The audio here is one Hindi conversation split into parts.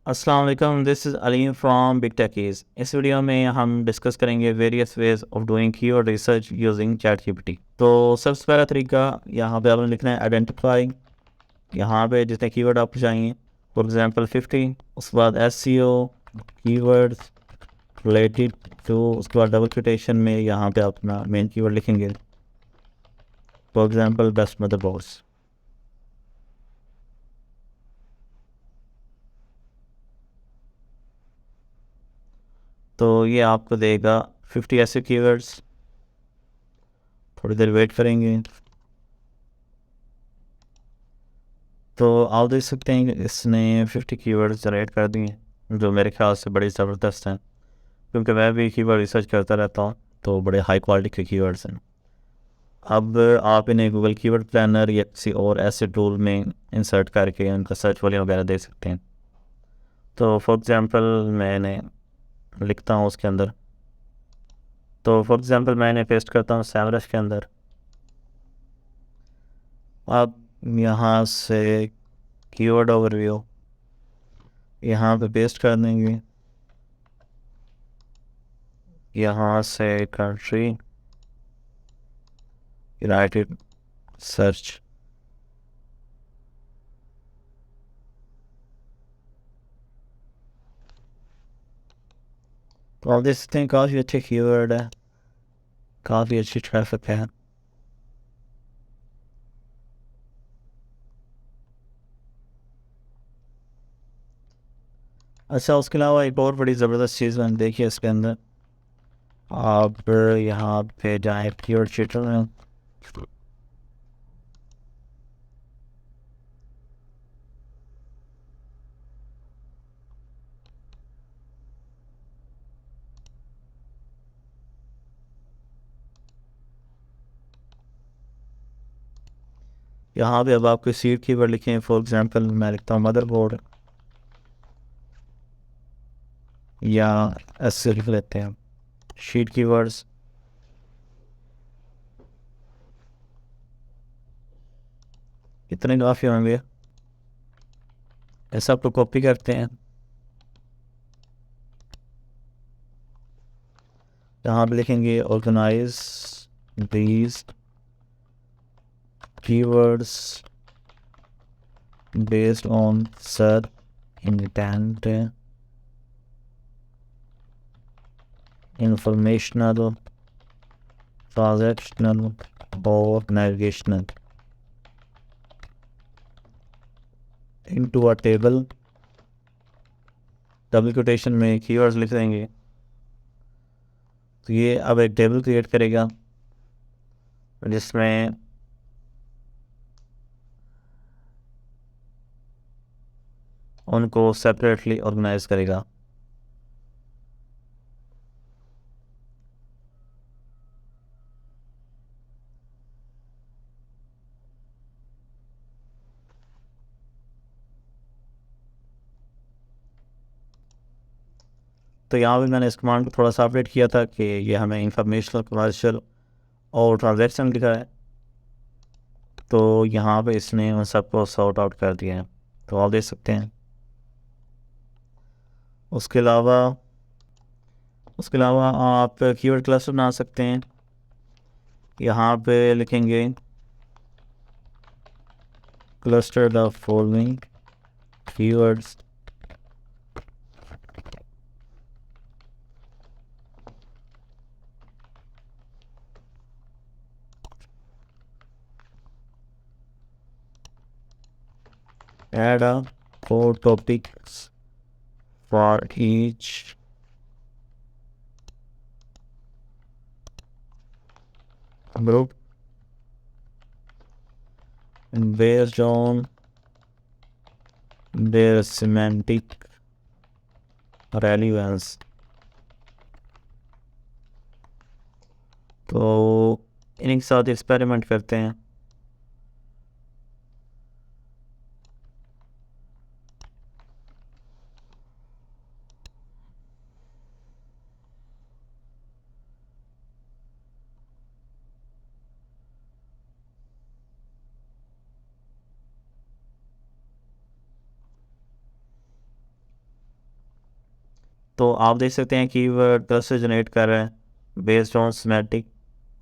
अस्सलाम वालेकुम, this is Aleem from big techies. इस वीडियो में हम डिस्कस करेंगे various ways of doing keyword research using ChatGPT. तो सबसे पहला तरीका, यहाँ पे आपने लिखना है आइडेंटिफाई। यहाँ पे जितने कीवर्ड आपको चाहिए, फॉर एग्जांपल 50। उसके बाद एसईओ कीवर्ड्स रिलेटेड टू, उसके बाद डबल कोटेशन में यहाँ पे आप अपना मेन कीवर्ड लिखेंगे, फॉर एग्जांपल बेस्ट मदरबोर्ड्स। तो ये आपको देगा 50 ऐसे कीवर्ड्स। थोड़ी देर वेट करेंगे तो आप देख सकते हैं कि इसने 50 कीवर्ड्स जनरेट कर दिए, जो मेरे ख्याल से बड़ी ज़बरदस्त हैं, क्योंकि मैं भी कीवर्ड रिसर्च करता रहता हूँ, तो बड़े हाई क्वालिटी के कीवर्ड्स हैं। अब आप इन्हें गूगल कीवर्ड प्लानर या किसी और ऐसे टूल में इंसर्ट करके उनका सर्च वॉल्यूम वगैरह दे सकते हैं। तो फॉर एग्ज़ाम्पल मैं इन्हें लिखता हूँ उसके अंदर। तो फॉर एग्ज़ाम्पल मैं इन्हें पेस्ट करता हूँ सैमरश के अंदर। आप यहाँ से कीवर्ड ओवरव्यू यहाँ पे पेस्ट कर देंगे। यहाँ से कंट्री, यूनाइटेड सर्च। तो आप देख सकते हैं काफ़ी अच्छे कीवर्ड है, काफ़ी अच्छी ट्रैफिक है। अच्छा, उसके अलावा एक और बड़ी ज़बरदस्त चीज़ मैंने देखी है इसके अंदर। आप यहाँ पे जाएँ कीवर्ड शीटर में, यहाँ पे अब आपको सीड कीवर्ड लिखे हैं। फॉर एग्जांपल मैं लिखता हूँ मदरबोर्ड, या ऐसे लिख लेते हैं शीट कीवर्ड्स। इतने काफ़ी होंगे। ऐसा आपको कॉपी करते हैं, यहाँ पे लिखेंगे organize these keywords based on search intent, informational, transactional और navigational into a table. Double quotation में कीवर्ड्स लिख देंगे। तो ये अब एक टेबल क्रिएट करेगा जिसमें उनको सेपरेटली ऑर्गेनाइज करेगा। तो यहाँ पे मैंने इस कमांड को थोड़ा सा अपडेट किया था कि ये हमें इंफॉर्मेशनल, कमर्शियल और ट्रांजैक्शन लिखा है, तो यहाँ पे इसने उन सबको सॉर्ट आउट कर दिया है। तो आप देख सकते हैं। उसके अलावा आप कीवर्ड क्लस्टर बना सकते हैं। यहाँ पे लिखेंगे cluster the following keywords add a 4 topics for each group and based on their semantic relevance। तो इन्हीं के साथ एक्सपेरिमेंट करते हैं। तो आप देख सकते हैं कीवर्ड क्लस्टर जनरेट कर रहे हैं बेस्ड ऑन सेमेंटिक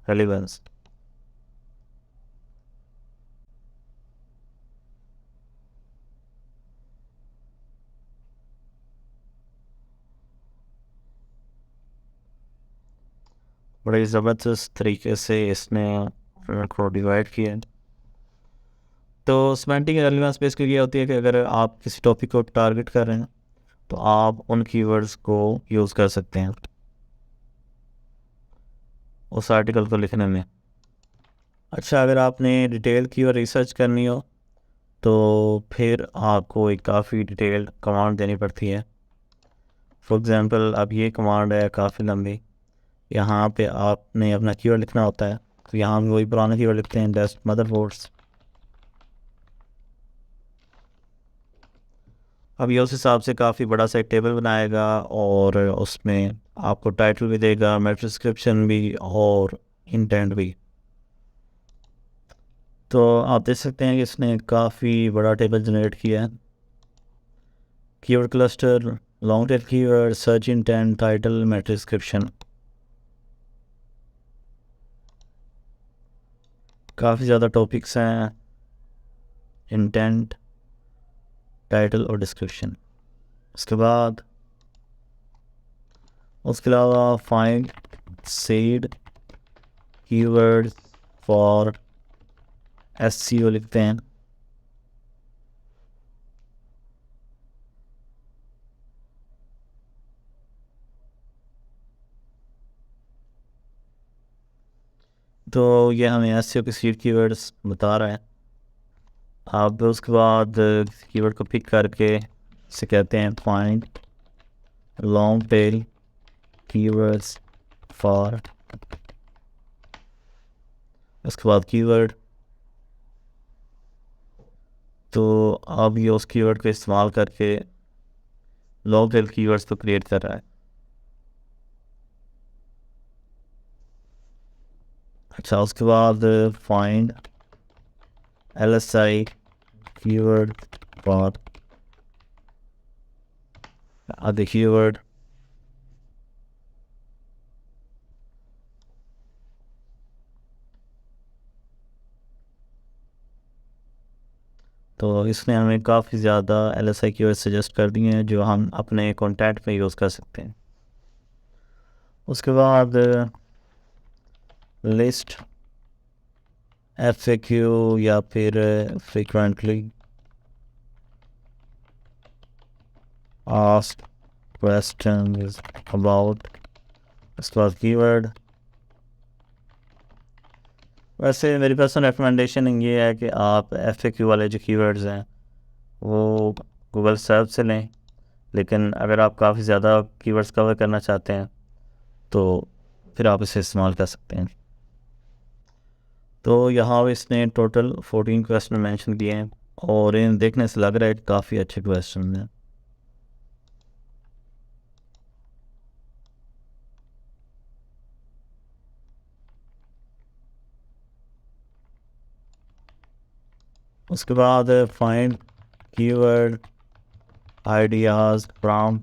रेलेवेंस। बड़े ज़बरदस्त तरीके से इसने को डिवाइड किया है। तो सेमेंटिक रेलेवेंस बेसिकली ये होती है कि अगर आप किसी टॉपिक को टारगेट कर रहे हैं तो आप उन कीवर्ड्स को यूज़ कर सकते हैं उस आर्टिकल को लिखने में। अच्छा, अगर आपने डिटेल कीवर्ड रिसर्च करनी हो तो फिर आपको एक काफ़ी डिटेल्ड कमांड देनी पड़ती है। फॉर एग्ज़ाम्पल अब ये कमांड है काफ़ी लंबी, यहाँ पे आपने अपना कीवर्ड लिखना होता है। तो यहाँ हम वही पुराना कीवर्ड लिखते हैं, बेस्ट मदरबोर्ड्स। अब ये उस हिसाब से काफ़ी बड़ा सा एक टेबल बनाएगा और उसमें आपको टाइटल भी देगा, मेटा डिस्क्रिप्शन भी और इंटेंट भी। तो आप देख सकते हैं कि इसने काफ़ी बड़ा टेबल जनरेट किया है। Keyword cluster, long tail keyword, search intent, title, Meta description. काफ़ी ज़्यादा टॉपिक्स हैं, इंटेंट, टाइटल और डिस्क्रिप्शन। उसके अलावा find seed keyword for SEO लिखते हैं। तो ये हमें SEO के सीड कीवर्ड्स बता रहा है। आप उसके बाद कीवर्ड को पिक करके इसे कहते हैं find long tail keywords for. उसके बाद कीवर्ड, तो अब ये उस कीवर्ड को इस्तेमाल करके लॉन्ग टेल कीवर्ड्स को क्रिएट कर रहा है। अच्छा, उसके बाद find LSI keyword for other keyword. तो इसने हमें काफ़ी ज़्यादा LSI कीवर्ड सजेस्ट कर दिए हैं जो हम अपने कॉन्टैक्ट में यूज़ कर सकते हैं। उसके बाद लिस्ट FAQ या फिर फ्रीक्वेंटली आस्क्ड क्वेश्चंस अबाउट। उसके बाद कीवर्ड। वैसे मेरी पर्सनल रिकमेंडेशन ये है कि आप FAQ वाले जो कीवर्ड्स हैं वो गूगल सर्च से लें, लेकिन अगर आप काफ़ी ज़्यादा कीवर्ड्स कवर करना चाहते हैं तो फिर आप इसे इस्तेमाल कर सकते हैं। तो यहाँ इसने टोटल 14 क्वेश्चन मेंशन किए हैं और इन देखने से लग रहा है काफ़ी अच्छे क्वेश्चन हैं। उसके बाद फाइंड कीवर्ड आइडियाज़ फ्रॉम,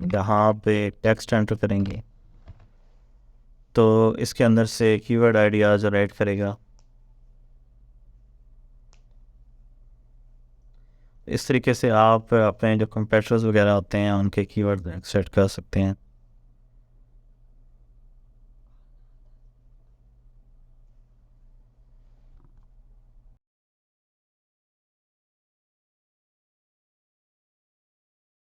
यहाँ पे टेक्स्ट एंटर करेंगे तो इसके अंदर से कीवर्ड आइडियाज़ राइट करेगा। इस तरीके से आप अपने जो कंपेटिटर्स वगैरह होते हैं उनके कीवर्ड सेट कर सकते हैं।